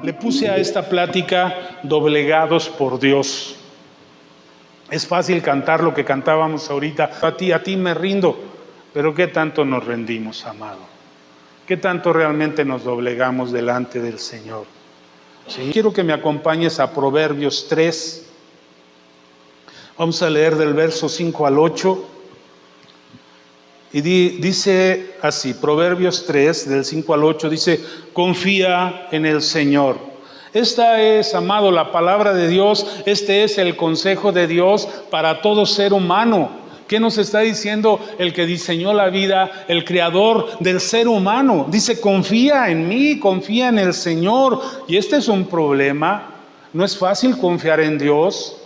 Le puse a esta plática doblegados por Dios. Es fácil cantar lo que cantábamos ahorita. A ti me rindo. Pero ¿qué tanto nos rendimos, amado? ¿Qué tanto realmente nos doblegamos delante del Señor? ¿Sí? Quiero que me acompañes a Proverbios 3. Vamos a leer del verso 5 al 8. Y dice así, Proverbios 3, del 5 al 8, dice: confía en el Señor. Esta es, amado, la palabra de Dios. Este es el consejo de Dios para todo ser humano. ¿Qué nos está diciendo el que diseñó la vida, el creador del ser humano? Dice: confía en mí, confía en el Señor. Y este es un problema. No es fácil confiar en Dios.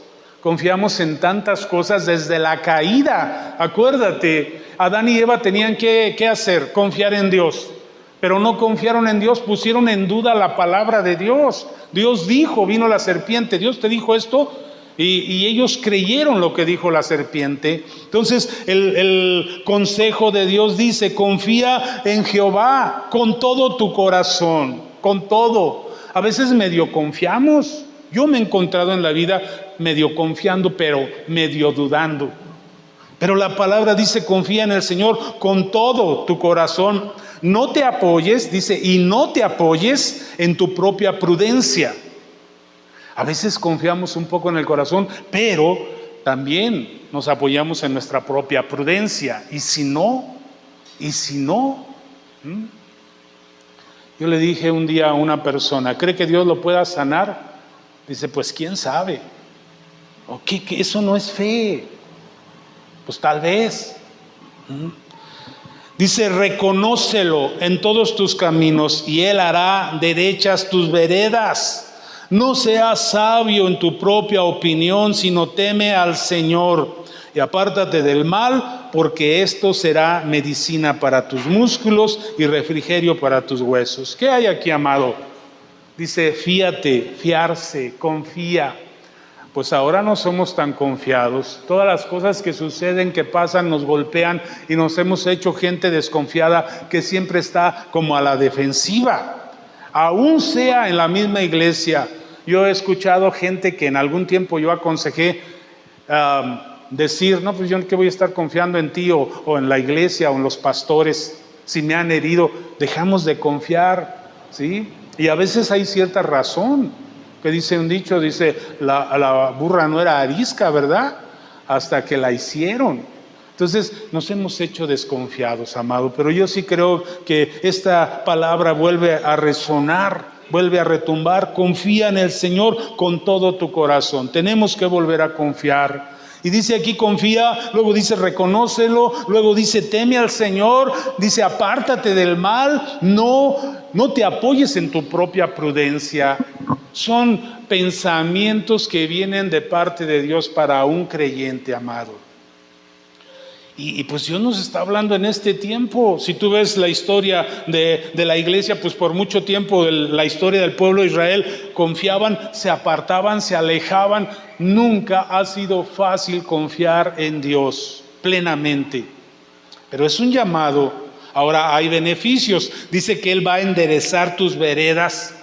Confiamos en tantas cosas desde la caída. Acuérdate, Adán y Eva tenían que hacer, confiar en Dios. Pero no confiaron en Dios, pusieron en duda la palabra de Dios. Dios dijo, vino la serpiente, Dios te dijo esto, y ellos creyeron lo que dijo la serpiente. Entonces el consejo de Dios dice: confía en Jehová con todo tu corazón, con todo. A veces medio confiamos. Yo me he encontrado en la vida medio confiando, pero medio dudando. Pero la palabra dice: confía en el Señor con todo tu corazón. No te apoyes, dice, y no te apoyes en tu propia prudencia. A veces confiamos un poco en el corazón, pero también nos apoyamos en nuestra propia prudencia. ¿Y si no? Yo le dije un día a una persona: ¿cree que Dios lo pueda sanar? Dice: pues quién sabe. ¿O qué? Eso no es fe. Pues tal vez. Dice: reconócelo en todos tus caminos y Él hará derechas tus veredas. No seas sabio en tu propia opinión, sino teme al Señor. Y apártate del mal, porque esto será medicina para tus músculos y refrigerio para tus huesos. ¿Qué hay aquí, amado? Dice: fíate, fiarse, confía. Pues ahora no somos tan confiados. Todas las cosas que suceden, que pasan, nos golpean y nos hemos hecho gente desconfiada que siempre está como a la defensiva. Aún sea en la misma iglesia. Yo he escuchado gente que en algún tiempo yo aconsejé decir: no, pues yo qué voy a estar confiando en ti o en la iglesia o en los pastores. Si me han herido, dejamos de confiar, ¿sí? Y a veces hay cierta razón, que dice un dicho, dice: la burra no era arisca, ¿verdad? Hasta que la hicieron. Entonces nos hemos hecho desconfiados, amado. Pero yo sí creo que esta palabra vuelve a resonar, vuelve a retumbar. Confía en el Señor con todo tu corazón. Tenemos que volver a confiar. Y dice aquí: confía, luego dice: reconócelo, luego dice: teme al Señor, dice: apártate del mal, no te apoyes en tu propia prudencia. Son pensamientos que vienen de parte de Dios para un creyente, amado. Y pues Dios nos está hablando en este tiempo. Si tú ves la historia de la iglesia, pues por mucho tiempo la historia del pueblo de Israel, confiaban, se apartaban, se alejaban. Nunca ha sido fácil confiar en Dios plenamente. Pero es un llamado. Ahora hay beneficios. Dice que Él va a enderezar tus veredas.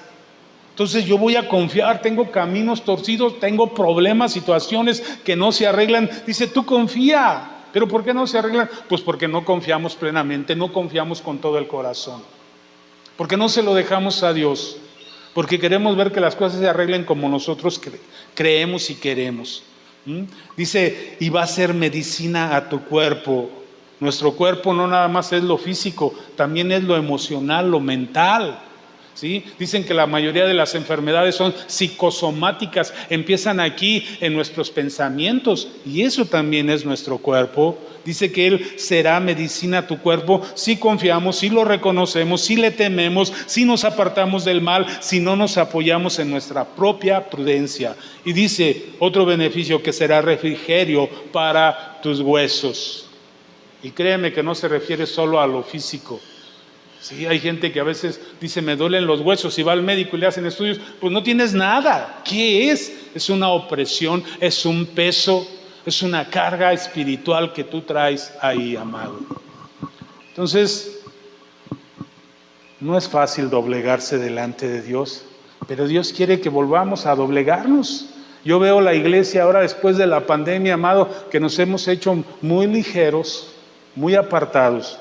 Entonces yo voy a confiar. Tengo caminos torcidos, tengo problemas, situaciones que no se arreglan. Dice: tú confía. ¿Pero por qué no se arreglan? Pues porque no confiamos plenamente, no confiamos con todo el corazón. Porque no se lo dejamos a Dios. Porque queremos ver que las cosas se arreglen como nosotros creemos y queremos. Dice: y va a ser medicina a tu cuerpo. Nuestro cuerpo no nada más es lo físico, también es lo emocional, lo mental. ¿Sí? Dicen que la mayoría de las enfermedades son psicosomáticas, empiezan aquí en nuestros pensamientos, y eso también es nuestro cuerpo. Dice que Él será medicina a tu cuerpo si confiamos, si lo reconocemos, si le tememos, si nos apartamos del mal, si no nos apoyamos en nuestra propia prudencia. Y dice otro beneficio, que será refrigerio para tus huesos. Y créeme que no se refiere solo a lo físico. Sí, hay gente que a veces dice: me duelen los huesos, y va al médico y le hacen estudios. Pues no tienes nada. ¿Qué es? Es una opresión, es un peso, es una carga espiritual que tú traes ahí, amado. Entonces, No es fácil doblegarse delante de Dios, pero Dios quiere que volvamos a doblegarnos. Yo veo la iglesia ahora después de la pandemia, amado, que nos hemos hecho muy ligeros, muy apartados.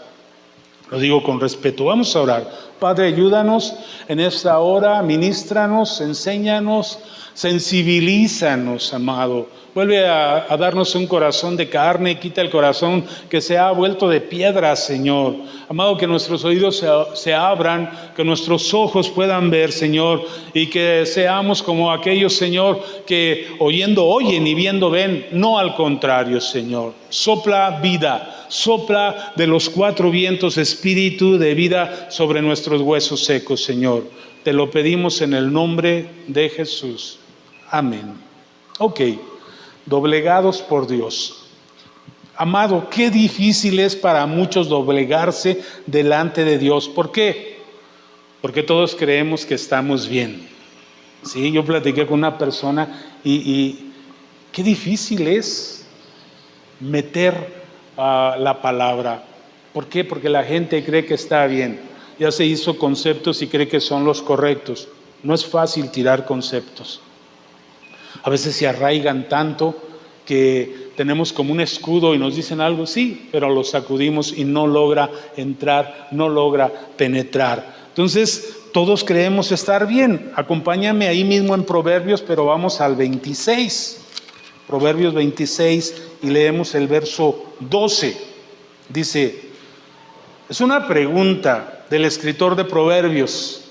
Lo digo con respeto. Vamos a orar. Padre, ayúdanos en esta hora, ministranos, enséñanos, sensibilízanos, amado. Vuelve a darnos un corazón de carne, quita el corazón que se ha vuelto de piedra, Señor. Amado, que nuestros oídos se abran, que nuestros ojos puedan ver, Señor, y que seamos como aquellos, Señor, que oyendo oyen y viendo ven, no al contrario, Señor. Sopla vida, sopla de los cuatro vientos espíritu de vida sobre nuestros huesos secos, Señor. Te lo pedimos en el nombre de Jesús. Amén. Ok, doblegados por Dios. Amado, qué difícil es para muchos doblegarse delante de Dios. ¿Por qué? Porque todos creemos que estamos bien. Sí, yo platiqué con una persona y qué difícil es meter la palabra. ¿Por qué? Porque la gente cree que está bien. Ya se hizo conceptos y cree que son los correctos. No es fácil tirar conceptos. A veces se arraigan tanto que tenemos como un escudo y nos dicen algo, sí, pero lo sacudimos y no logra entrar, no logra penetrar. Entonces, todos creemos estar bien. Acompáñame ahí mismo en Proverbios, pero vamos al 26. Proverbios 26 y leemos el verso 12. Dice, es una pregunta del escritor de Proverbios.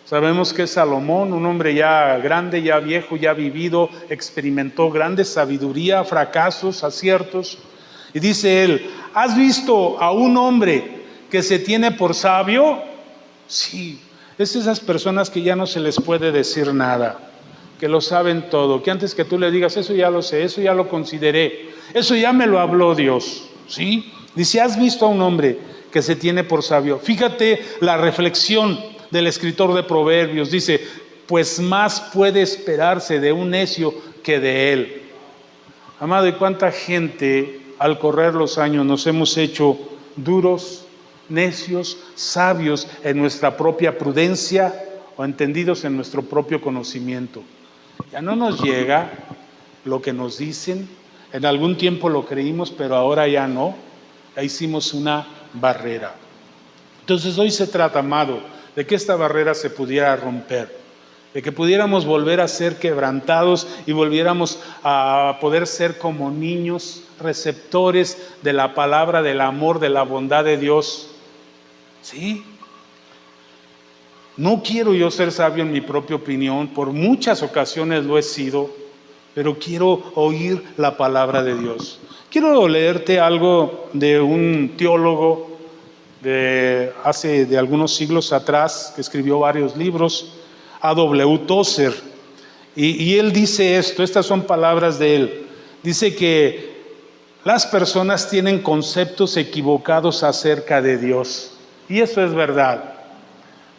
Sabemos que es Salomón, un hombre ya grande, ya viejo, ya vivido, experimentó grande sabiduría, fracasos, aciertos. Y dice él, ¿has visto a un hombre que se tiene por sabio? Sí, es esas personas que ya no se les puede decir nada, que lo saben todo, que antes que tú le digas, eso ya lo sé, eso ya lo consideré, eso ya me lo habló Dios, ¿sí? Dice, ¿has visto a un hombre que se tiene por sabio? Fíjate la reflexión del escritor de Proverbios, dice, pues más puede esperarse de un necio que de él. Amado, ¿y cuánta gente al correr los años nos hemos hecho duros, necios, sabios en nuestra propia prudencia o entendidos en nuestro propio conocimiento? Ya no nos llega lo que nos dicen, en algún tiempo lo creímos, pero ahora ya no, ya hicimos una barrera. Entonces hoy se trata, amado, de que esta barrera se pudiera romper, de que pudiéramos volver a ser quebrantados y volviéramos a poder ser como niños receptores de la palabra, del amor, de la bondad de Dios. ¿Sí? No quiero yo ser sabio en mi propia opinión, por muchas ocasiones lo he sido, pero quiero oír la palabra de Dios. Quiero leerte algo de un teólogo de algunos siglos atrás, que escribió varios libros, A.W. Tozer, y él dice esto, estas son palabras de él, dice que las personas tienen conceptos equivocados acerca de Dios, y eso es verdad.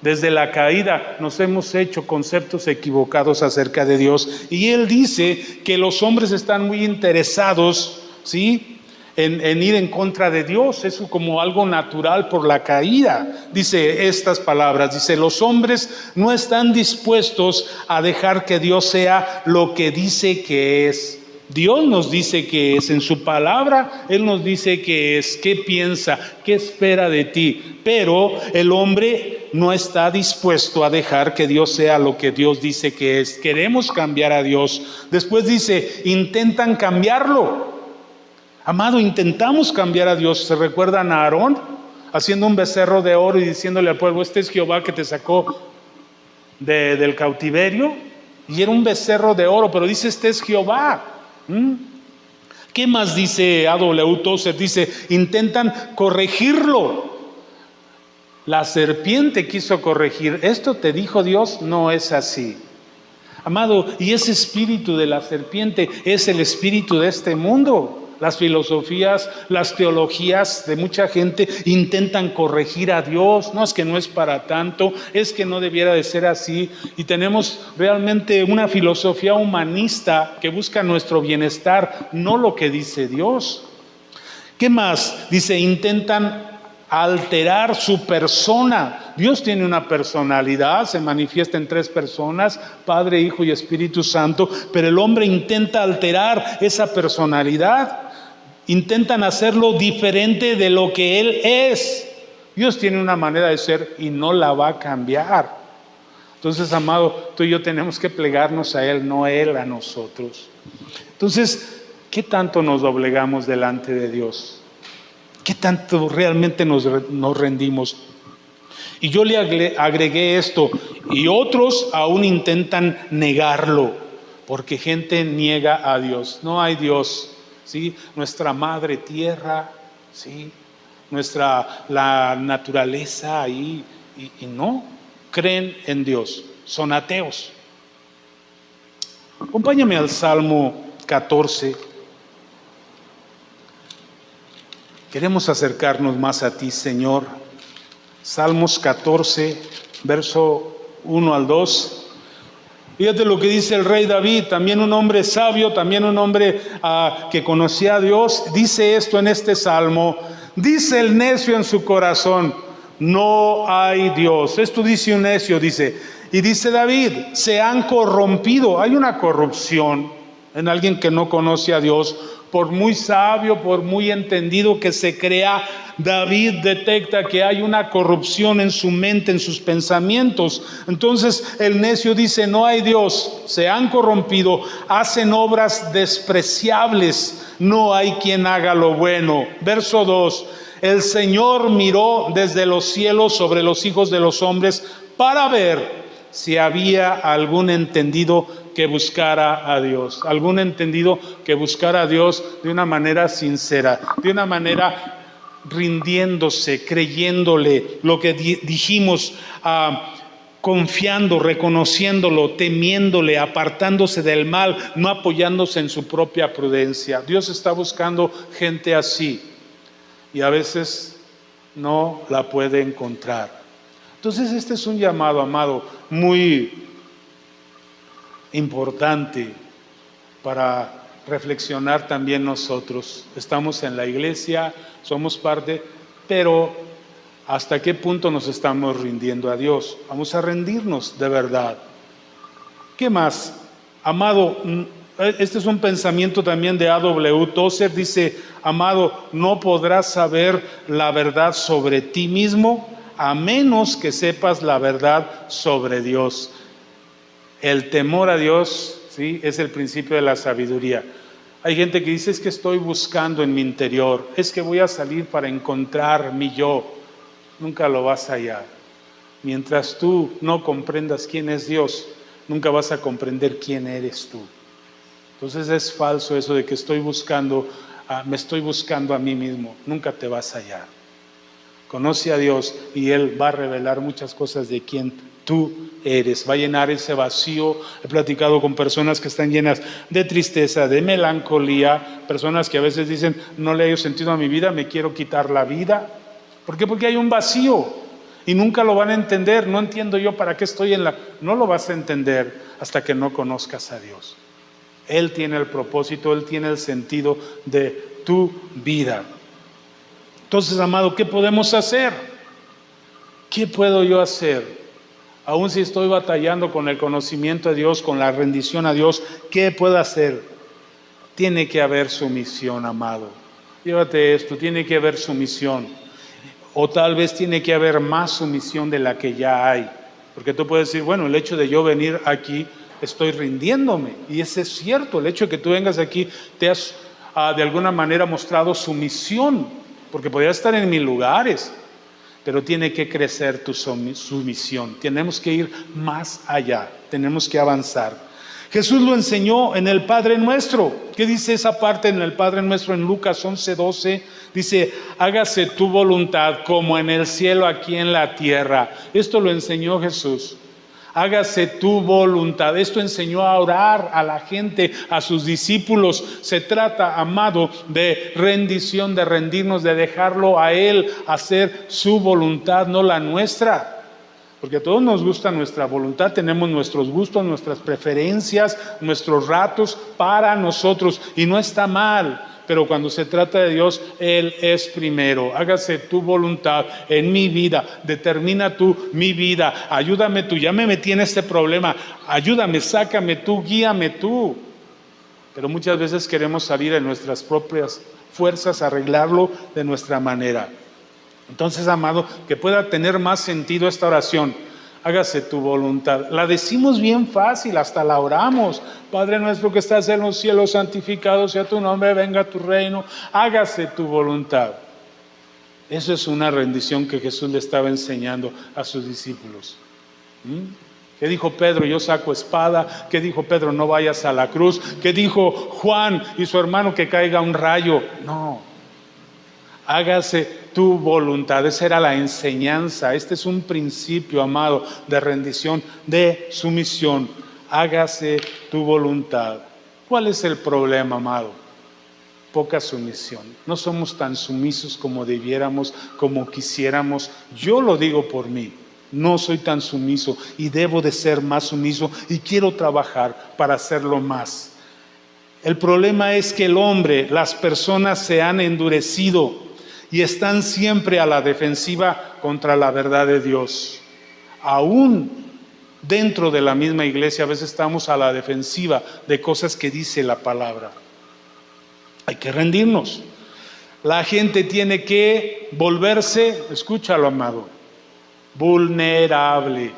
Desde la caída nos hemos hecho conceptos equivocados acerca de Dios, y él dice que los hombres están muy interesados, ¿sí?, en ir en contra de Dios, eso como algo natural por la caída. Dice estas palabras, dice, los hombres no están dispuestos a dejar que Dios sea lo que dice que es. Dios nos dice que es, en su palabra, Él nos dice que es, qué piensa, qué espera de ti, pero el hombre no está dispuesto a dejar que Dios sea lo que Dios dice que es. Queremos cambiar a Dios. Después dice, intentan cambiarlo. Amado, intentamos cambiar a Dios. ¿Se recuerdan a Aarón haciendo un becerro de oro y diciéndole al pueblo, este es Jehová que te sacó del cautiverio? Y era un becerro de oro, pero dice, este es Jehová. ¿Qué más dice A.W. Tozer? Dice, intentan corregirlo. La serpiente quiso corregir. ¿Esto te dijo Dios? No es así. Amado, y ese espíritu de la serpiente es el espíritu de este mundo. Las filosofías, las teologías de mucha gente intentan corregir a Dios. No, es que no es para tanto, es que no debiera de ser así. Y tenemos realmente una filosofía humanista que busca nuestro bienestar, no lo que dice Dios. ¿Qué más? Dice, intentan alterar su persona. Dios tiene una personalidad, se manifiesta en 3 personas, Padre, Hijo y Espíritu Santo, pero el hombre intenta alterar esa personalidad, intentan hacerlo diferente de lo que Él es. Dios tiene una manera de ser y no la va a cambiar. Entonces, amado, tú y yo tenemos que plegarnos a Él, no Él a nosotros. Entonces, ¿qué tanto nos doblegamos delante de Dios? ¿Qué tanto realmente nos rendimos? Y yo le agregué esto, y otros aún intentan negarlo, porque gente niega a Dios. No hay Dios, ¿sí? Nuestra madre tierra, ¿sí? La naturaleza ahí, y no creen en Dios, son ateos. Acompáñame al Salmo 14. Queremos acercarnos más a ti, Señor. Salmos 14, verso 1 al 2. Fíjate lo que dice el rey David, también un hombre sabio, también un hombre que conocía a Dios. Dice esto en este salmo: dice el necio en su corazón, no hay Dios. Esto dice un necio, dice. Y dice David, se han corrompido. Hay una corrupción en alguien que no conoce a Dios. Por muy sabio, por muy entendido que se crea, David detecta que hay una corrupción en su mente, en sus pensamientos. Entonces el necio dice, no hay Dios, se han corrompido, hacen obras despreciables, no hay quien haga lo bueno. Verso 2, el Señor miró desde los cielos sobre los hijos de los hombres para ver si había algún entendido que buscara a Dios, algún entendido que buscara a Dios de una manera sincera, de una manera rindiéndose, creyéndole lo que dijimos, confiando, reconociéndolo, temiéndole, apartándose del mal, no apoyándose en su propia prudencia. Dios está buscando gente así y a veces no la puede encontrar. Entonces este es un llamado, amado, muy importante para reflexionar también nosotros. Estamos en la iglesia, somos parte, pero ¿hasta qué punto nos estamos rindiendo a Dios? Vamos a rendirnos de verdad. ¿Qué más? Amado, este es un pensamiento también de A.W. Tozer, dice, amado, no podrás saber la verdad sobre ti mismo a menos que sepas la verdad sobre Dios. El temor a Dios, ¿sí?, es el principio de la sabiduría. Hay gente que dice, es que estoy buscando en mi interior, es que voy a salir para encontrar mi yo. Nunca lo vas a hallar. Mientras tú no comprendas quién es Dios, nunca vas a comprender quién eres tú. Entonces es falso eso de que me estoy buscando a mí mismo. Nunca te vas a hallar. Conoce a Dios y Él va a revelar muchas cosas de quién tú eres. Va a llenar ese vacío. He platicado con personas que están llenas de tristeza, de melancolía, personas que a veces dicen, no le he sentido a mi vida, me quiero quitar la vida. ¿Por qué? Porque hay un vacío y nunca lo van a entender. No entiendo yo para qué estoy No lo vas a entender hasta que no conozcas a Dios. Él tiene el propósito, Él tiene el sentido de tu vida. Entonces, amado, ¿qué podemos hacer? ¿Qué puedo yo hacer? Aún si estoy batallando con el conocimiento de Dios, con la rendición a Dios, ¿qué puedo hacer? Tiene que haber sumisión, amado. Llévate esto, tiene que haber sumisión. O tal vez tiene que haber más sumisión de la que ya hay. Porque tú puedes decir, bueno, el hecho de yo venir aquí, estoy rindiéndome. Y eso es cierto, el hecho de que tú vengas aquí, te has de alguna manera mostrado sumisión. Porque podría estar en mil lugares, pero tiene que crecer tu sumisión. Tenemos que ir más allá, tenemos que avanzar. Jesús lo enseñó en el Padre Nuestro. ¿Qué dice esa parte en el Padre Nuestro en Lucas 11:12? Dice, hágase tu voluntad como en el cielo, aquí en la tierra. Esto lo enseñó Jesús. Hágase tu voluntad. Esto enseñó a orar a la gente, a sus discípulos. Se trata, amado, de rendición, de rendirnos, de dejarlo a Él hacer su voluntad, no la nuestra. Porque a todos nos gusta nuestra voluntad, tenemos nuestros gustos, nuestras preferencias, nuestros ratos para nosotros. Y no está mal, pero cuando se trata de Dios, Él es primero. Hágase tu voluntad en mi vida, determina tú mi vida, ayúdame tú, ya me metí en este problema, ayúdame, sácame tú, guíame tú. Pero muchas veces queremos salir en nuestras propias fuerzas, arreglarlo de nuestra manera. Entonces, amado, que pueda tener más sentido esta oración. Hágase tu voluntad. La decimos bien fácil, hasta la oramos. Padre nuestro que estás en los cielos, santificado sea tu nombre, venga tu reino. Hágase tu voluntad. Eso es una rendición que Jesús le estaba enseñando a sus discípulos. ¿Qué dijo Pedro? Yo saco espada. ¿Qué dijo Pedro? No vayas a la cruz. ¿Qué dijo Juan y su hermano? Que caiga un rayo. No. Hágase tu voluntad. Esa era la enseñanza. Este es un principio, amado, de rendición, de sumisión. Hágase tu voluntad. ¿Cuál es el problema, amado? Poca sumisión. No somos tan sumisos como debiéramos, como quisiéramos. Yo lo digo por mí. No soy tan sumiso y debo de ser más sumiso y quiero trabajar para hacerlo más. El problema es que el hombre, las personas se han endurecido y están siempre a la defensiva contra la verdad de Dios. Aún dentro de la misma iglesia a veces estamos a la defensiva de cosas que dice la palabra. Hay que rendirnos. La gente tiene que volverse, escúchalo, amado, vulnerable.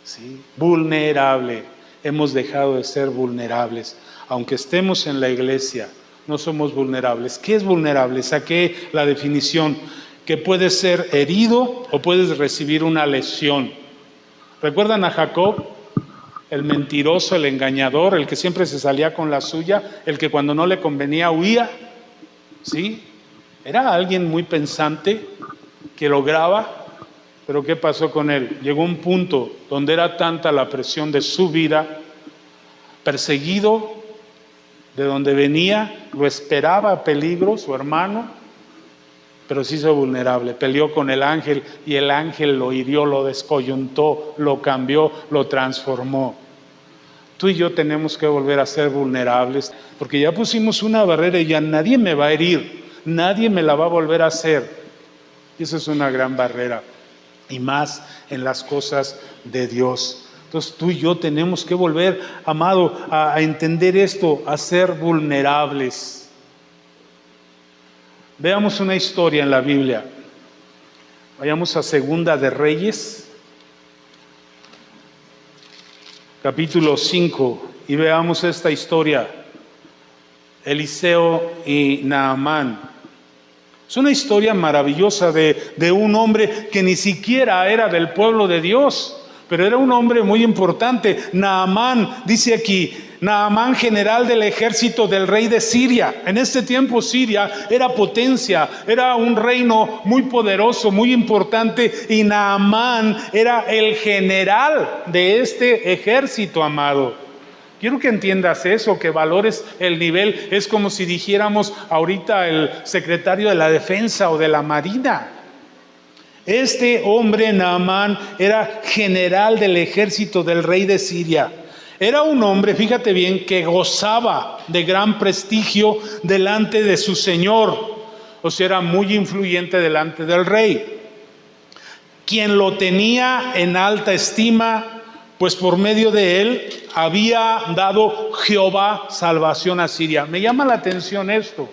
¿Sí? Vulnerable. Hemos dejado de ser vulnerables. Aunque estemos en la iglesia, no somos vulnerables. ¿Qué es vulnerable? Saqué la definición, que puedes ser herido o puedes recibir una lesión. ¿Recuerdan a Jacob? El mentiroso, el engañador, el que siempre se salía con la suya, el que cuando no le convenía huía. ¿Sí? Era alguien muy pensante que lograba. Pero ¿qué pasó con él? Llegó un punto donde era tanta la presión de su vida, perseguido, de donde venía, lo esperaba peligro, su hermano, pero se hizo vulnerable. Peleó con el ángel y el ángel lo hirió, lo descoyuntó, lo cambió, lo transformó. Tú y yo tenemos que volver a ser vulnerables, porque ya pusimos una barrera y ya nadie me va a herir, nadie me la va a volver a hacer. Y esa es una gran barrera. Y más en las cosas de Dios. Entonces tú y yo tenemos que volver, amado, a entender esto, a ser vulnerables. Veamos una historia en la Biblia. Vayamos a Segunda de Reyes, capítulo 5, y veamos esta historia. Eliseo y Naamán. Es una historia maravillosa de un hombre que ni siquiera era del pueblo de Dios, pero era un hombre muy importante. Naamán, dice aquí, Naamán, general del ejército del rey de Siria. En este tiempo Siria era potencia, era un reino muy poderoso, muy importante, y Naamán era el general de este ejército, amado. Quiero que entiendas eso, que valores el nivel. Es como si dijéramos ahorita el secretario de la Defensa o de la Marina. Este hombre, Naamán, era general del ejército del rey de Siria. Era un hombre, fíjate bien, que gozaba de gran prestigio delante de su señor. O sea, era muy influyente delante del rey. Quien lo tenía en alta estima, pues por medio de él había dado Jehová salvación a Siria. Me llama la atención esto,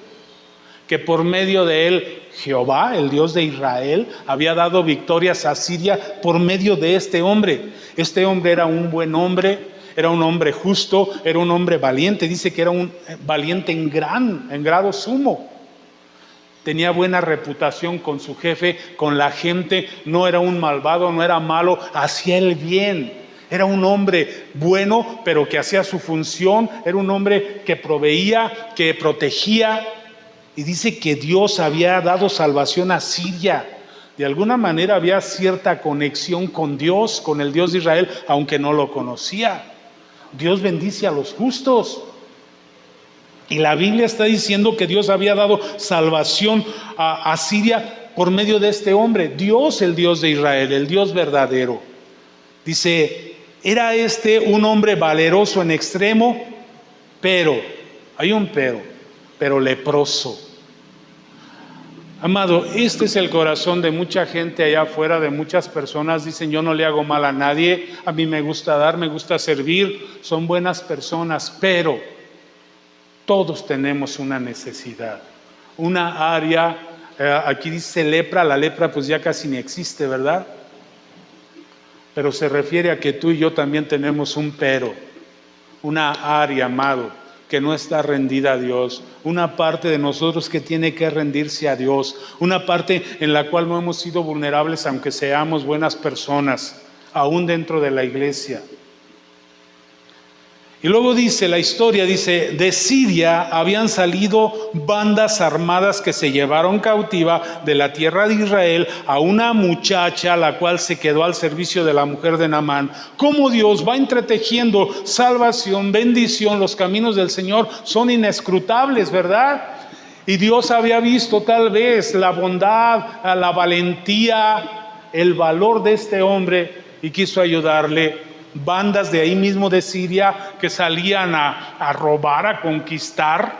que por medio de él Jehová, el Dios de Israel, había dado victorias a Siria por medio de este hombre. Este hombre era un buen hombre, era un hombre justo, era un hombre valiente. Dice que era un valiente en grado sumo. Tenía buena reputación con su jefe, con la gente. No era un malvado, no era malo, hacía el bien. Era un hombre bueno, pero que hacía su función. Era un hombre que proveía, que protegía. Y dice que Dios había dado salvación a Siria. De alguna manera había cierta conexión con Dios, con el Dios de Israel, aunque no lo conocía. Dios bendice a los justos. Y la Biblia está diciendo que Dios había dado salvación a Siria por medio de este hombre. Dios, el Dios de Israel, el Dios verdadero. Dice, era un hombre valeroso en extremo, pero, hay un pero, pero leproso. Amado, este es el corazón de mucha gente allá afuera, de muchas personas. Dicen, yo no le hago mal a nadie, a mí me gusta dar, me gusta servir, son buenas personas, pero todos tenemos una necesidad, una área. Aquí dice lepra, la lepra pues ya casi ni existe, ¿verdad? Pero se refiere a que tú y yo también tenemos un pero, una área, amado, que no está rendida a Dios, una parte de nosotros que tiene que rendirse a Dios, una parte en la cual no hemos sido vulnerables aunque seamos buenas personas, aún dentro de la iglesia. Y luego dice la historia, dice, de Siria habían salido bandas armadas que se llevaron cautiva de la tierra de Israel a una muchacha, la cual se quedó al servicio de la mujer de Naamán. Cómo Dios va entretejiendo salvación, bendición, los caminos del Señor son inescrutables, ¿verdad? Y Dios había visto tal vez la bondad, la valentía, el valor de este hombre y quiso ayudarle. Bandas de ahí mismo de Siria que salían a robar, a conquistar,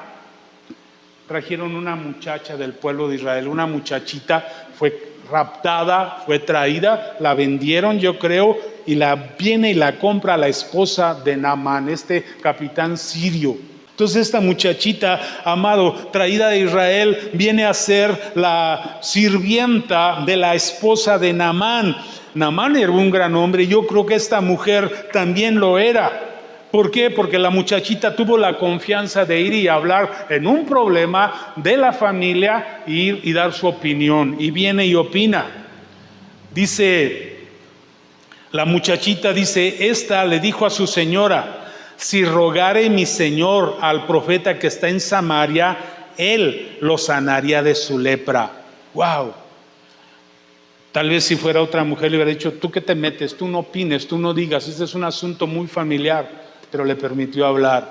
trajeron una muchacha del pueblo de Israel, una muchachita, fue raptada, fue traída, la vendieron yo creo, y viene y la compra la esposa de Naamán, este capitán sirio. Entonces esta muchachita, amado, traída de Israel, viene a ser la sirvienta de la esposa de Naamán. Naamán era un gran hombre y yo creo que esta mujer también lo era. ¿Por qué? Porque la muchachita tuvo la confianza de ir y hablar en un problema de la familia, ir y dar su opinión. Y viene y opina. Dice, la muchachita dice, esta le dijo a su señora, si rogare mi señor al profeta que está en Samaria, él lo sanaría de su lepra. ¡Wow! Tal vez si fuera otra mujer le hubiera dicho, ¿tú qué te metes? Tú no opines, tú no digas, este es un asunto muy familiar, pero le permitió hablar.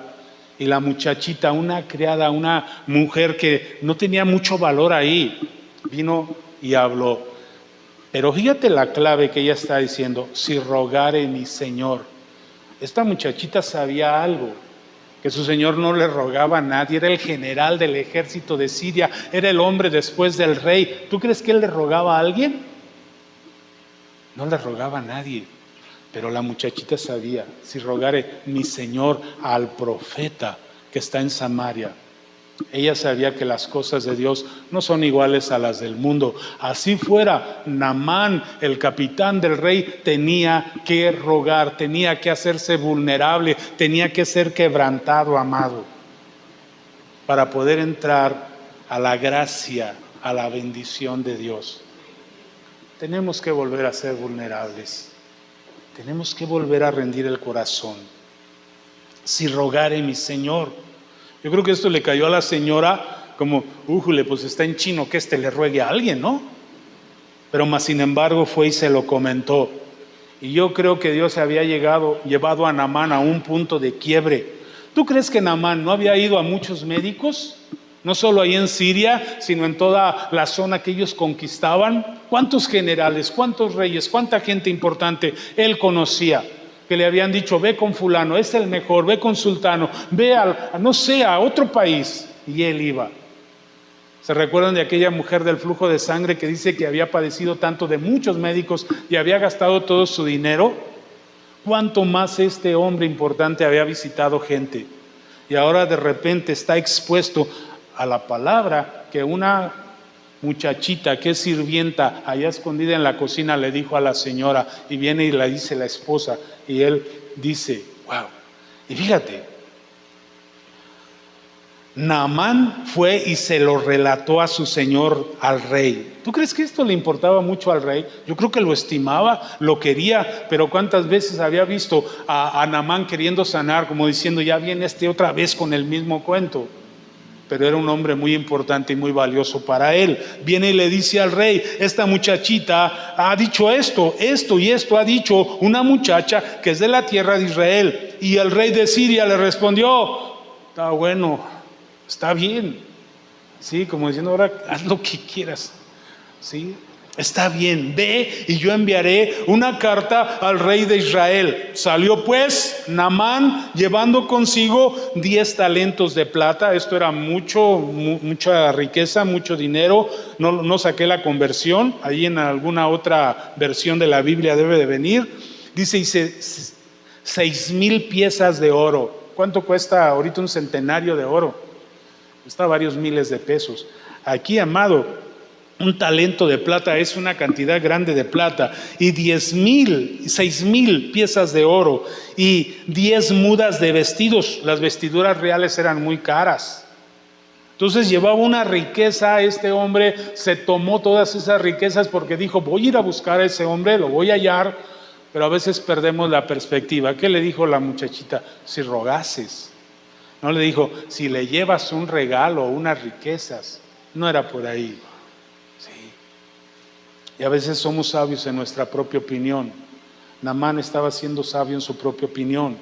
Y la muchachita, una criada, una mujer que no tenía mucho valor ahí, vino y habló. Pero fíjate la clave que ella está diciendo, si rogare mi señor. Esta muchachita sabía algo, que su señor no le rogaba a nadie, era el general del ejército de Siria, era el hombre después del rey. ¿Tú crees que él le rogaba a alguien? No le rogaba a nadie, pero la muchachita sabía, si rogare mi señor al profeta que está en Samaria. Ella sabía que las cosas de Dios no son iguales a las del mundo. Así fuera, Naamán, el capitán del rey, tenía que rogar, tenía que hacerse vulnerable, tenía que ser quebrantado, amado, para poder entrar a la gracia, a la bendición de Dios. Tenemos que volver a ser vulnerables. Tenemos que volver a rendir el corazón. Si rogare mi Señor. Yo creo que esto le cayó a la señora como, pues está en chino que le ruegue a alguien, ¿no? Pero más sin embargo fue y se lo comentó. Y yo creo que Dios había llevado a Naamán a un punto de quiebre. ¿Tú crees que Naamán no había ido a muchos médicos? No solo ahí en Siria, sino en toda la zona que ellos conquistaban. ¿Cuántos generales, cuántos reyes, cuánta gente importante él conocía? Que le habían dicho, ve con fulano, es el mejor, ve con sultano, ve a otro país. Y él iba. ¿Se recuerdan de aquella mujer del flujo de sangre que dice que había padecido tanto de muchos médicos y había gastado todo su dinero? ¿Cuánto más este hombre importante había visitado gente? Y ahora de repente está expuesto a la palabra que una muchachita que es sirvienta allá escondida en la cocina le dijo a la señora, y viene y le dice la esposa, y él dice, wow. Y fíjate, Naamán fue y se lo relató a su señor, al rey. ¿Tú crees que esto le importaba mucho al rey? Yo creo que lo estimaba, lo quería, pero cuántas veces había visto a Naamán queriendo sanar, como diciendo, ya viene otra vez con el mismo cuento. Pero era un hombre muy importante y muy valioso para él. Viene y le dice al rey, esta muchachita ha dicho esto y esto ha dicho una muchacha que es de la tierra de Israel. Y el rey de Siria le respondió, está bueno, está bien. Sí, como diciendo, ahora haz lo que quieras. Sí, Está bien, ve y yo enviaré una carta al rey de Israel. Salió pues Naamán llevando consigo 10 talentos de plata. Esto era mucha riqueza, mucho dinero. No saqué la conversión. Ahí en alguna otra versión de la Biblia debe de venir. Dice 6,000 piezas de oro. ¿Cuánto cuesta ahorita un centenario de oro? Cuesta varios miles de pesos. Aquí, amado, un talento de plata es una cantidad grande de plata, y 6,000 piezas de oro y 10 mudas de vestidos. Las vestiduras reales eran muy caras. Entonces llevaba una riqueza. Este hombre se tomó todas esas riquezas porque dijo: voy a ir a buscar a ese hombre, lo voy a hallar. Pero a veces perdemos la perspectiva. ¿Qué le dijo la muchachita? Si rogases. No le dijo: si le llevas un regalo o unas riquezas. No era por ahí. Y a veces somos sabios en nuestra propia opinión. Naamán estaba siendo sabio en su propia opinión,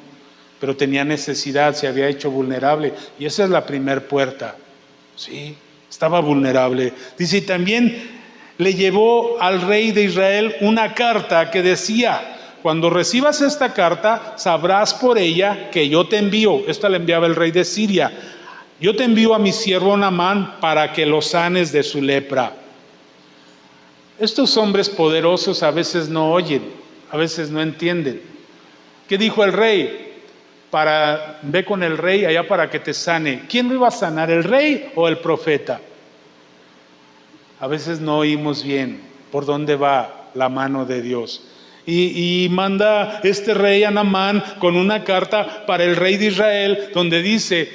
pero tenía necesidad, se había hecho vulnerable, y esa es la primer puerta. Sí, estaba vulnerable. Dice: y también le llevó al rey de Israel una carta que decía: cuando recibas esta carta, sabrás por ella que yo te envío. Esta le enviaba el rey de Siria: yo te envío a mi siervo Naamán para que lo sanes de su lepra. Estos hombres poderosos a veces no oyen, a veces no entienden. ¿Qué dijo el rey? Ve con el rey allá para que te sane. ¿Quién lo iba a sanar, el rey o el profeta? A veces no oímos bien por dónde va la mano de Dios. Y manda este rey a Naamán con una carta para el rey de Israel, donde dice: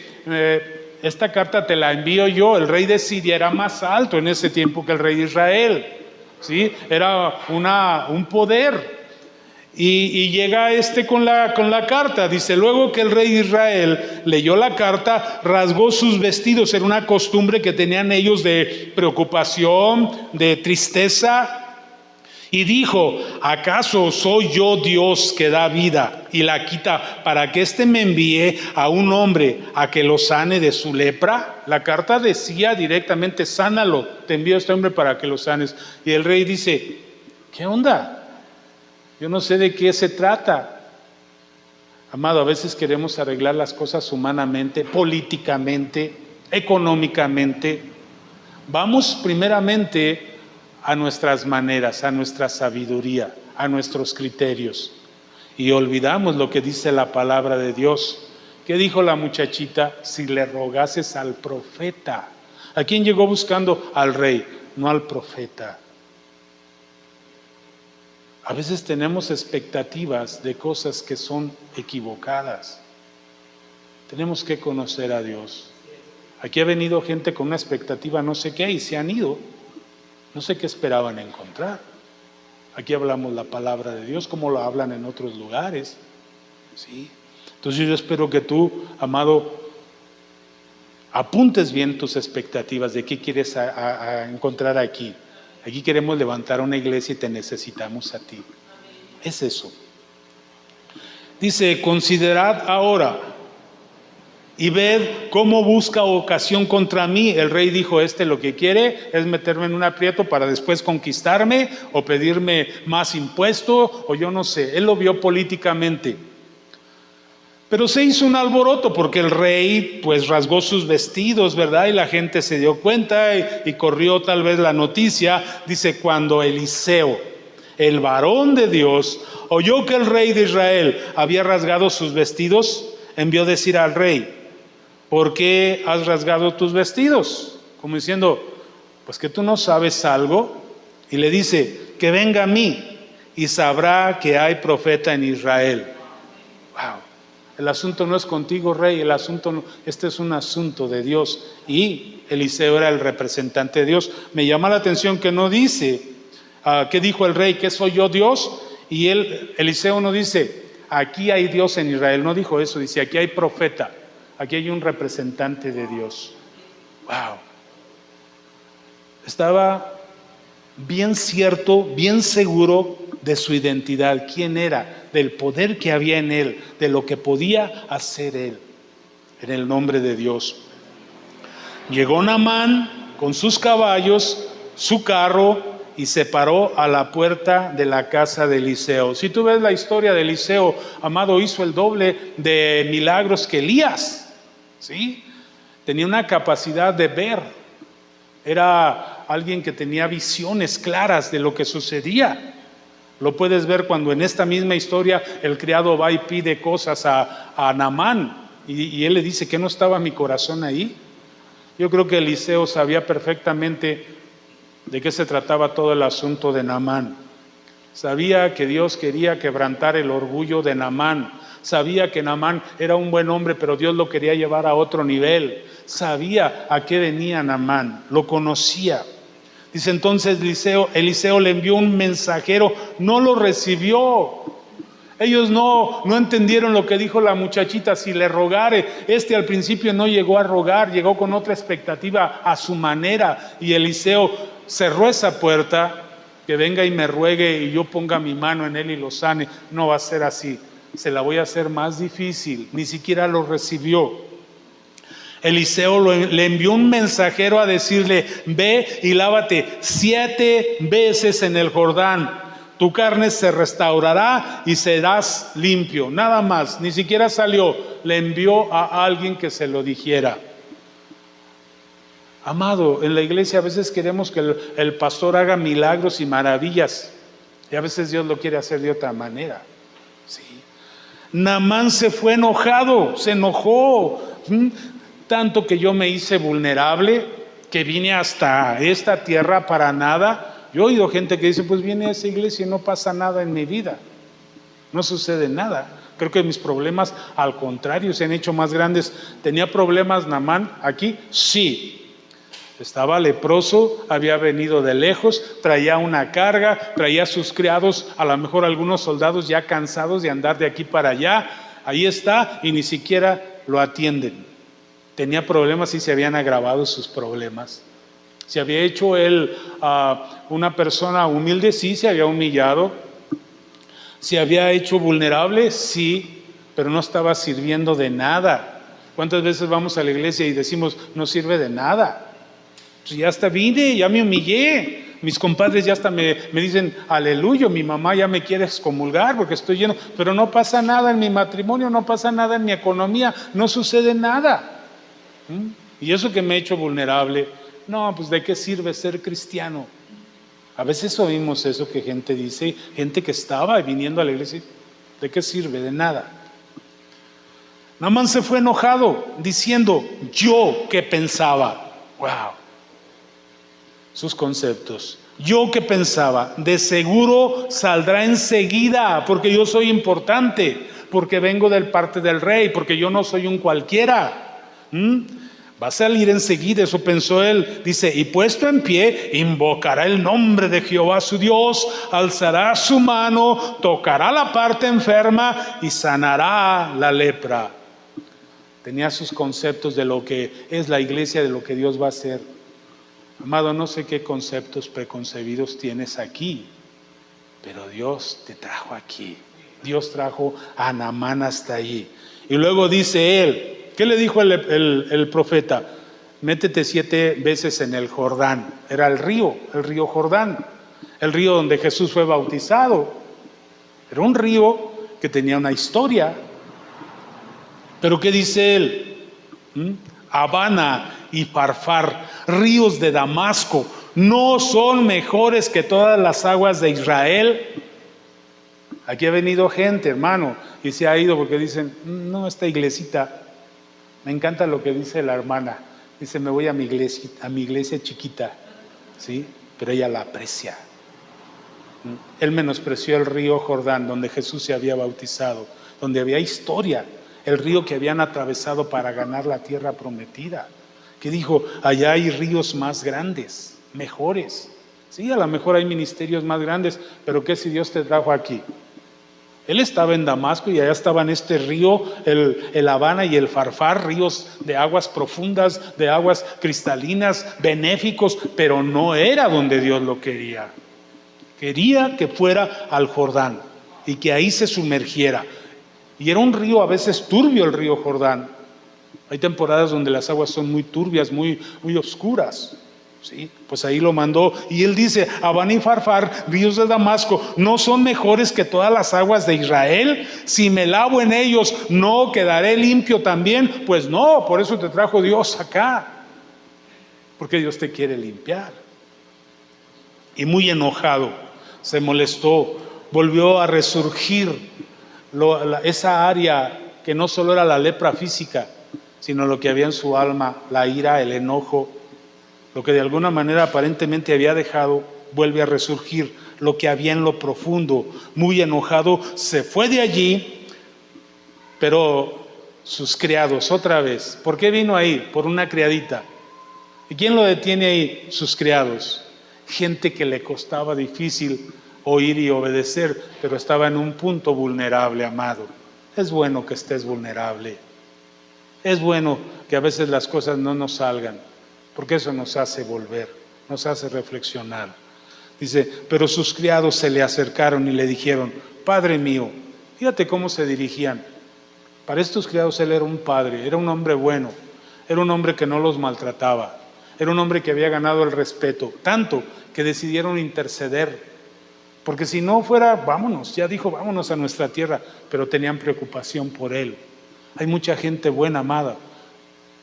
esta carta te la envío yo. El rey de Siria era más alto en ese tiempo que el rey de Israel. ¿Sí? Era un poder. Y llega con la carta. Dice: luego que el rey de Israel leyó la carta, rasgó sus vestidos. Era una costumbre que tenían ellos de preocupación, de tristeza. Y dijo: ¿acaso soy yo Dios que da vida y la quita, para que éste me envíe a un hombre a que lo sane de su lepra? La carta decía directamente: sánalo, te envío a este hombre para que lo sanes. Y el rey dice: ¿qué onda? Yo no sé de qué se trata. Amado, a veces queremos arreglar las cosas humanamente, políticamente, económicamente. Vamos primeramente a nuestras maneras, a nuestra sabiduría, a nuestros criterios, y olvidamos lo que dice la palabra de Dios. ¿Qué dijo la muchachita? Si le rogases al profeta. ¿A quién llegó buscando? Al rey, no al profeta. A veces tenemos expectativas de cosas que son equivocadas. Tenemos que conocer a Dios. Aquí ha venido gente con una expectativa no sé qué y se han ido. No sé qué esperaban encontrar. Aquí hablamos la palabra de Dios como lo hablan en otros lugares. ¿Sí? Entonces yo espero que tú, amado, apuntes bien tus expectativas de qué quieres a encontrar aquí. Aquí queremos levantar una iglesia y te necesitamos a ti. Es eso. Dice: considerad ahora y ved cómo busca ocasión contra mí. El rey dijo: lo que quiere es meterme en un aprieto para después conquistarme o pedirme más impuesto, o yo no sé. Él lo vio políticamente. Pero se hizo un alboroto porque el rey pues rasgó sus vestidos, ¿verdad? Y la gente se dio cuenta y corrió tal vez la noticia. Dice: cuando Eliseo, el varón de Dios, oyó que el rey de Israel había rasgado sus vestidos, envió decir al rey: ¿por qué has rasgado tus vestidos? Como diciendo: pues que tú no sabes algo. Y le dice: que venga a mí y sabrá que hay profeta en Israel. Wow. El asunto no es contigo, rey. Este es un asunto de Dios. Y Eliseo era el representante de Dios. Me llama la atención que no dice ¿qué dijo el rey? ¿Que soy yo Dios? Y Eliseo no dice: aquí hay Dios en Israel. No dijo eso. Dice: aquí hay profeta. Aquí hay un representante de Dios. Wow. Estaba bien cierto, bien seguro de su identidad, quién era, del poder que había en él, de lo que podía hacer él, en el nombre de Dios. Llegó Naamán con sus caballos, su carro y se paró a la puerta de la casa de Eliseo. Si tú ves la historia de Eliseo, amado, hizo el doble de milagros que Elías, ¿sí? Tenía una capacidad de ver. Era alguien que tenía visiones claras de lo que sucedía. Lo puedes ver cuando en esta misma historia el criado va y pide cosas a Naamán y él le dice que no estaba mi corazón ahí. Yo creo que Eliseo sabía perfectamente de qué se trataba todo el asunto de Naamán. Sabía que Dios quería quebrantar el orgullo de Naamán. Sabía que Naamán era un buen hombre, pero Dios lo quería llevar a otro nivel. Sabía a qué venía Naamán, lo conocía. Dice entonces Eliseo le envió un mensajero, no lo recibió. Ellos no entendieron lo que dijo la muchachita, si le rogare. Al principio no llegó a rogar, llegó con otra expectativa a su manera. Y Eliseo cerró esa puerta, que venga y me ruegue y yo ponga mi mano en él y lo sane. No va a ser así, se la voy a hacer más difícil. Ni siquiera lo recibió. Eliseo le envió un mensajero a decirle: ve y lávate 7 veces en el Jordán, tu carne se restaurará y serás limpio. Nada más, ni siquiera salió, le envió a alguien que se lo dijera. Amado, en la iglesia a veces queremos que el pastor haga milagros y maravillas, y a veces Dios lo quiere hacer de otra manera. Sí. Naamán se fue enojado, se enojó. Tanto que yo me hice vulnerable, que vine hasta esta tierra para nada. Yo he oído gente que dice: pues viene a esa iglesia y no pasa nada en mi vida, no sucede nada. Creo que mis problemas, al contrario, se han hecho más grandes. ¿Tenía problemas Naamán aquí? Sí. Estaba leproso, había venido de lejos, traía una carga, traía a sus criados, a lo mejor algunos soldados ya cansados de andar de aquí para allá. Ahí está y ni siquiera lo atienden. Tenía problemas y se habían agravado sus problemas. Se había hecho él una persona humilde, sí, se había humillado. Se había hecho vulnerable, sí, pero no estaba sirviendo de nada. ¿Cuántas veces vamos a la iglesia y decimos: no sirve de nada? Pues ya hasta vine, ya me humillé. Mis compadres ya hasta me dicen aleluya, mi mamá ya me quiere excomulgar porque estoy lleno, pero no pasa nada en mi matrimonio, no pasa nada en mi economía, no sucede nada. Y eso que me he hecho vulnerable, no, pues ¿de qué sirve ser cristiano? A veces oímos eso que gente dice, gente que estaba viniendo a la iglesia: ¿de qué sirve? De nada. Naamán se fue enojado diciendo: yo que pensaba, wow, sus conceptos. Yo que pensaba, de seguro saldrá enseguida, porque yo soy importante, porque vengo del parte del rey, porque yo no soy un cualquiera. Va a salir enseguida, eso pensó él. Dice: y puesto en pie, invocará el nombre de Jehová su Dios, alzará su mano, tocará la parte enferma y sanará la lepra. Tenía sus conceptos de lo que es la iglesia, de lo que Dios va a hacer. Amado, no sé qué conceptos preconcebidos tienes aquí, pero Dios te trajo aquí. Dios trajo a Naamán hasta allí. Y luego dice él, ¿qué le dijo el profeta? Métete 7 veces en el Jordán. Era el río Jordán, el río donde Jesús fue bautizado. Era un río que tenía una historia. Pero ¿qué dice él? Abana y Farfar, ríos de Damasco, ¿no son mejores que todas las aguas de Israel? Aquí ha venido gente, hermano, y se ha ido porque dicen: no, esta iglesita. Me encanta lo que dice la hermana. Dice: me voy a mi iglesia chiquita, ¿sí? Pero ella la aprecia. Él menospreció el río Jordán, donde Jesús se había bautizado, donde había historia, el río que habían atravesado para ganar la tierra prometida. Que dijo: allá hay ríos más grandes, mejores. Sí, a lo mejor hay ministerios más grandes, pero ¿qué si Dios te trajo aquí? Él estaba en Damasco y allá estaban este río, el Abana y el Farfar, ríos de aguas profundas, de aguas cristalinas, benéficos, pero no era donde Dios lo quería. Quería que fuera al Jordán y que ahí se sumergiera. Y era un río a veces turbio, el río Jordán. Hay temporadas donde las aguas son muy turbias, muy oscuras. Sí, pues ahí lo mandó. Y él dice: Abán y Farfar, ríos de Damasco, ¿no son mejores que todas las aguas de Israel? Si me lavo en ellos, ¿no quedaré limpio también? Pues no, por eso te trajo Dios acá, porque Dios te quiere limpiar. Y muy enojado, se molestó, volvió a resurgir esa área que no solo era la lepra física, sino lo que había en su alma, la ira, el enojo. Lo que de alguna manera aparentemente había dejado, vuelve a resurgir. Lo que había en lo profundo, muy enojado, se fue de allí, pero sus criados, otra vez. ¿Por qué vino ahí? Por una criadita. ¿Y quién lo detiene ahí? Sus criados. Gente que le costaba difícil oír y obedecer, pero estaba en un punto vulnerable, amado. Es bueno que estés vulnerable. Es bueno que a veces las cosas no nos salgan, porque eso nos hace volver, nos hace reflexionar. Dice: pero sus criados se le acercaron y le dijeron: Padre mío. Fíjate cómo se dirigían. Para estos criados él era un padre, era un hombre bueno, era un hombre que no los maltrataba, era un hombre que había ganado el respeto, tanto que decidieron interceder, porque si no fuera, vámonos, ya dijo, vámonos a nuestra tierra, pero tenían preocupación por él. Hay mucha gente buena, amada,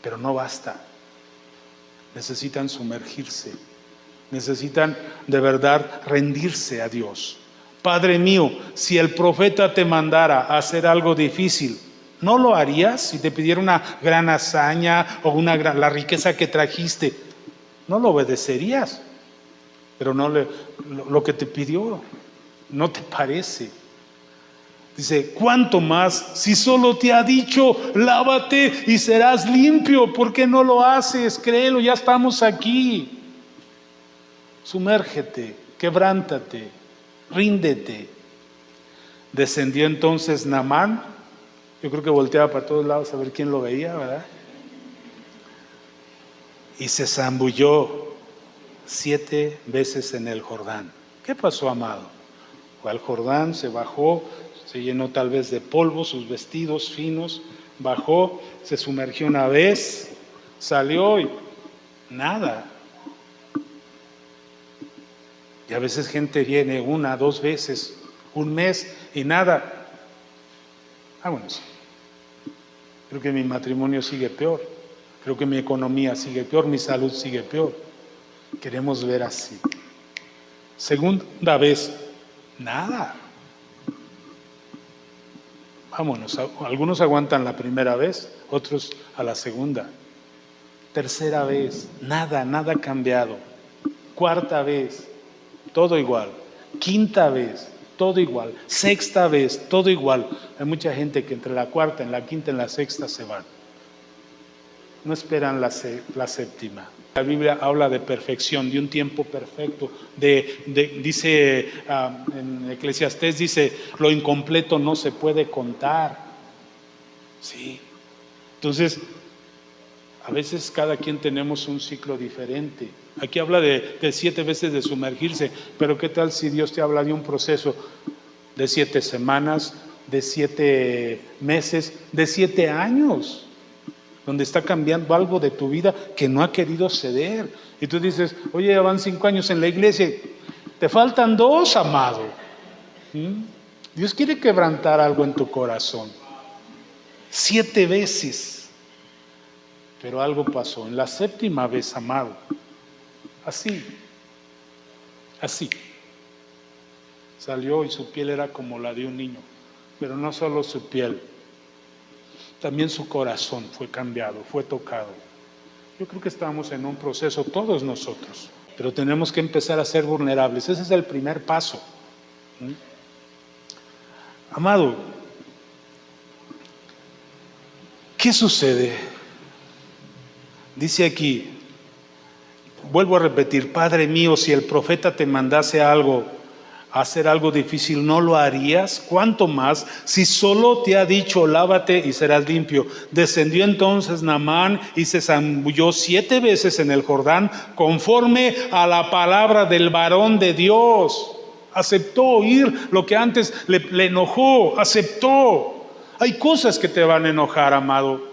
pero no basta. Necesitan sumergirse, necesitan de verdad rendirse a Dios. Padre mío, si el profeta te mandara a hacer algo difícil, ¿no lo harías? Si te pidiera una gran hazaña o la riqueza que trajiste, ¿no lo obedecerías? Pero no lo que te pidió, ¿no te parece? Dice: ¿cuánto más si solo te ha dicho lávate y serás limpio? ¿Por qué no lo haces? Créelo, ya estamos aquí. Sumérgete, quebrántate, ríndete. Descendió entonces Naamán. Yo creo que volteaba para todos lados a ver quién lo veía, ¿verdad? Y se zambulló 7 veces en el Jordán. ¿Qué pasó, amado? Fue al Jordán, se bajó, se llenó tal vez de polvo, sus vestidos finos, bajó, se sumergió una vez, salió y nada. Y a veces gente viene 1, 2 veces, un mes y nada. Vámonos. Creo que mi matrimonio sigue peor, creo que mi economía sigue peor, mi salud sigue peor. Queremos ver así. Segunda vez, nada. Vámonos, algunos aguantan la primera vez, otros a la segunda. Tercera vez, nada ha cambiado. Cuarta vez, todo igual. Quinta vez, todo igual. Sexta vez, todo igual. Hay mucha gente que entre la cuarta, en la quinta, en la sexta se van. No esperan la séptima. La Biblia habla de perfección, de un tiempo perfecto. Dice en Eclesiastés, dice: lo incompleto no se puede contar. Sí. Entonces, a veces cada quien tenemos un ciclo diferente. Aquí habla de 7 veces de sumergirse, pero ¿qué tal si Dios te habla de un proceso de 7 semanas, de 7 meses, de 7 años? Donde está cambiando algo de tu vida que no ha querido ceder. Y tú dices: oye, ya van 5 años en la iglesia, te faltan 2, amado. Dios quiere quebrantar algo en tu corazón. 7 veces. Pero algo pasó. En la 7ª vez, amado, así, salió y su piel era como la de un niño. Pero no solo su piel, también su corazón fue cambiado, fue tocado. Yo creo que estamos en un proceso, todos nosotros, pero tenemos que empezar a ser vulnerables. Ese es el primer paso. Amado, ¿qué sucede? Dice aquí, vuelvo a repetir: Padre mío, si el profeta te mandase hacer algo difícil, ¿no lo harías? ¿Cuánto más si solo te ha dicho lávate y serás limpio? Descendió entonces Naamán y se zambulló 7 veces en el Jordán, conforme a la palabra del varón de Dios. Aceptó oír lo que antes le enojó, aceptó. Hay cosas que te van a enojar, amado,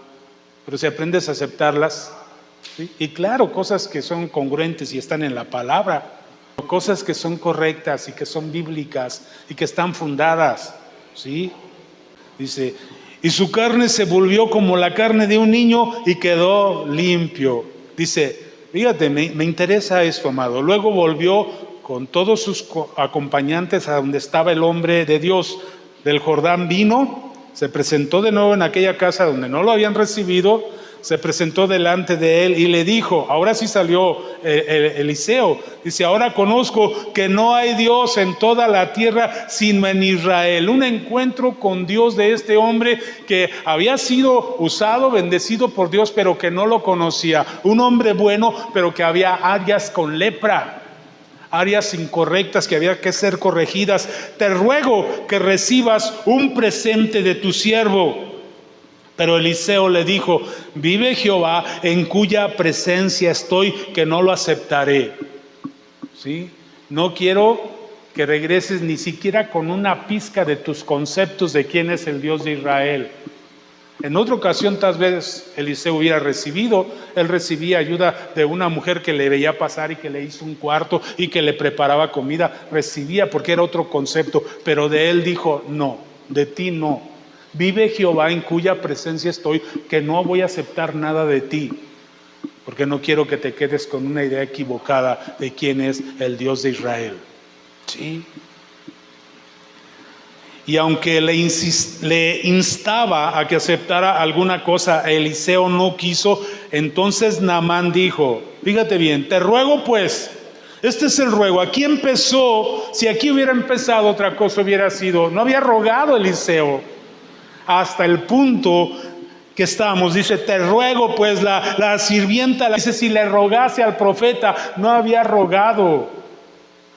pero si aprendes a aceptarlas, ¿sí? Y claro, cosas que son congruentes y están en la palabra, cosas que son correctas y que son bíblicas y que están fundadas, ¿sí? Dice, y su carne se volvió como la carne de un niño y quedó limpio. Dice, fíjate, me interesa esto, amado. Luego volvió con todos sus acompañantes a donde estaba el hombre de Dios. Del Jordán vino, se presentó de nuevo en aquella casa donde no lo habían recibido, se presentó delante de él y le dijo, ahora sí salió Eliseo, dice, ahora conozco que no hay Dios en toda la tierra sino en Israel. Un encuentro con Dios de este hombre que había sido usado, bendecido por Dios, pero que no lo conocía. Un hombre bueno, pero que había áreas con lepra, áreas incorrectas que había que ser corregidas. Te ruego que recibas un presente de tu siervo. Pero Eliseo le dijo, vive Jehová en cuya presencia estoy, que no lo aceptaré. ¿Sí? No quiero que regreses ni siquiera con una pizca de tus conceptos de quién es el Dios de Israel. En otra ocasión tal vez Eliseo hubiera recibido, él recibía ayuda de una mujer que le veía pasar y que le hizo un cuarto y que le preparaba comida, recibía porque era otro concepto, pero de él dijo, no, de ti no. Vive Jehová en cuya presencia estoy, que no voy a aceptar nada de ti, porque no quiero que te quedes con una idea equivocada de quién es el Dios de Israel. ¿Sí? Y aunque le instaba a que aceptara alguna cosa, Eliseo no quiso. Entonces Naamán dijo, fíjate bien, te ruego pues, este es el ruego. Aquí empezó, si aquí hubiera empezado otra cosa hubiera sido, no había rogado Eliseo hasta el punto que estamos. Dice, te ruego pues, la sirvienta, dice, si le rogase al profeta, no había rogado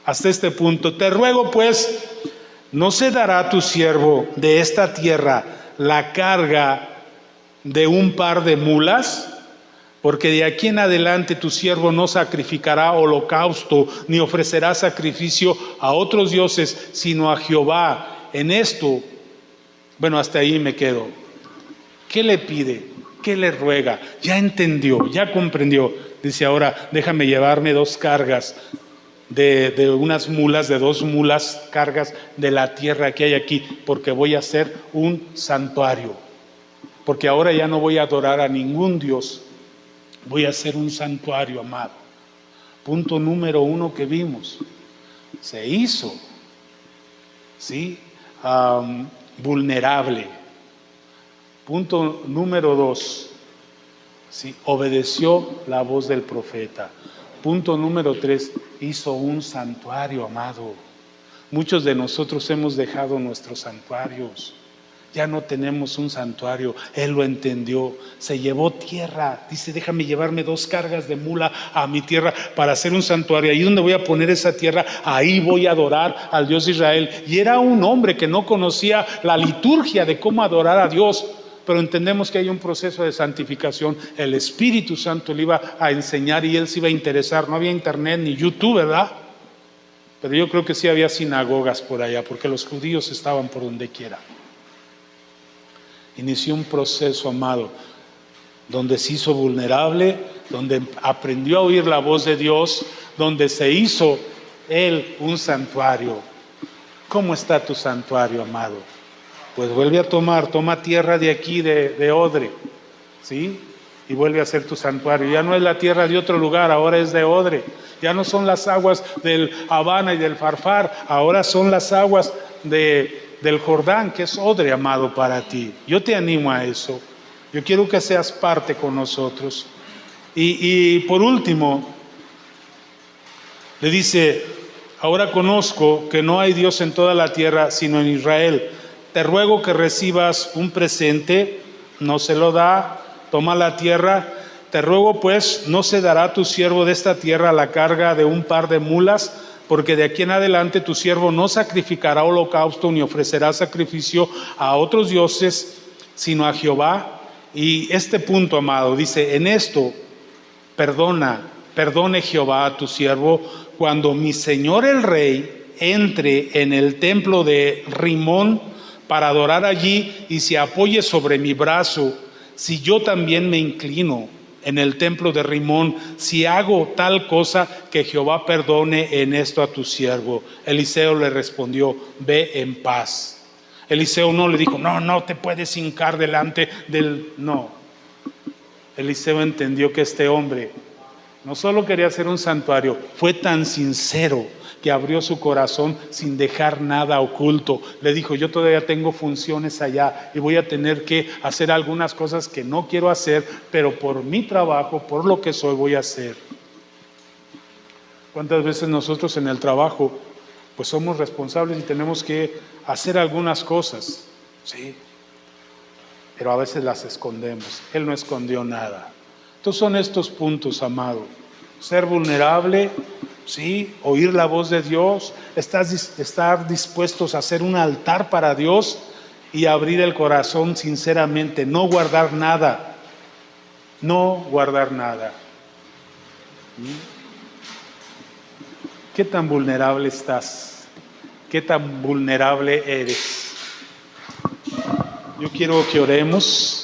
hasta este punto. Te ruego pues, ¿no se dará a tu siervo de esta tierra la carga de un par de mulas? Porque de aquí en adelante tu siervo no sacrificará holocausto, ni ofrecerá sacrificio a otros dioses, sino a Jehová. En esto, bueno, hasta ahí me quedo. ¿Qué le pide? ¿Qué le ruega? Ya entendió, ya comprendió. Dice, ahora déjame llevarme 2 cargas de unas mulas, de 2 mulas, cargas de la tierra que hay aquí, porque voy a hacer un santuario. Porque ahora ya no voy a adorar a ningún Dios, voy a hacer un santuario, amado. Punto número 1 que vimos, se hizo, ¿sí? Vulnerable. Punto número 2, ¿sí? Obedeció la voz del profeta. Punto número 3, hizo un santuario, amado. Muchos de nosotros hemos dejado nuestros santuarios. Ya no tenemos un santuario. Él lo entendió, se llevó tierra. Dice, déjame llevarme 2 cargas de mula a mi tierra para hacer un santuario. Ahí donde voy a poner esa tierra, ahí voy a adorar al Dios de Israel. Y era un hombre que no conocía la liturgia de cómo adorar a Dios, pero entendemos que hay un proceso de santificación. El Espíritu Santo le iba a enseñar y él se iba a interesar. No había internet ni YouTube, ¿verdad? Pero yo creo que sí había sinagogas por allá, porque los judíos estaban por donde quiera. Inició un proceso, amado, donde se hizo vulnerable, donde aprendió a oír la voz de Dios, donde se hizo él un santuario. ¿Cómo está tu santuario, amado? Pues vuelve a toma tierra de aquí, de Odre, ¿sí? Y vuelve a hacer tu santuario. Ya no es la tierra de otro lugar, ahora es de Odre. Ya no son las aguas del Habana y del Farfar, ahora son las aguas del Jordán, que es Odre, amado, para ti. Yo te animo a eso. Yo quiero que seas parte con nosotros. Y por último, le dice, ahora conozco que no hay Dios en toda la tierra, sino en Israel. Te ruego que recibas un presente, no se lo da, toma la tierra. Te ruego pues, no se dará a tu siervo de esta tierra la carga de un par de mulas, porque de aquí en adelante tu siervo no sacrificará holocausto ni ofrecerá sacrificio a otros dioses, sino a Jehová. Y este punto, amado, dice, en esto perdone Jehová a tu siervo, cuando mi señor el rey entre en el templo de Rimón para adorar allí y se apoye sobre mi brazo, si yo también me inclino en el templo de Rimón, si hago tal cosa, que Jehová perdone en esto a tu siervo. Eliseo le respondió: ve en paz. Eliseo no le dijo: no te puedes hincar delante del... No. Eliseo entendió que este hombre no solo quería hacer un santuario, fue tan sincero que abrió su corazón sin dejar nada oculto. Le dijo: yo todavía tengo funciones allá y voy a tener que hacer algunas cosas que no quiero hacer, pero por mi trabajo, por lo que soy, voy a hacer. ¿Cuántas veces nosotros en el trabajo pues somos responsables y tenemos que hacer algunas cosas? Sí, pero a veces las escondemos. Él no escondió nada. Entonces son estos puntos, amado: ser vulnerable, sí, oír la voz de Dios, estar dispuestos a hacer un altar para Dios y abrir el corazón sinceramente, no guardar nada, no guardar nada. ¿Qué tan vulnerable estás? ¿Qué tan vulnerable eres? Yo quiero que oremos.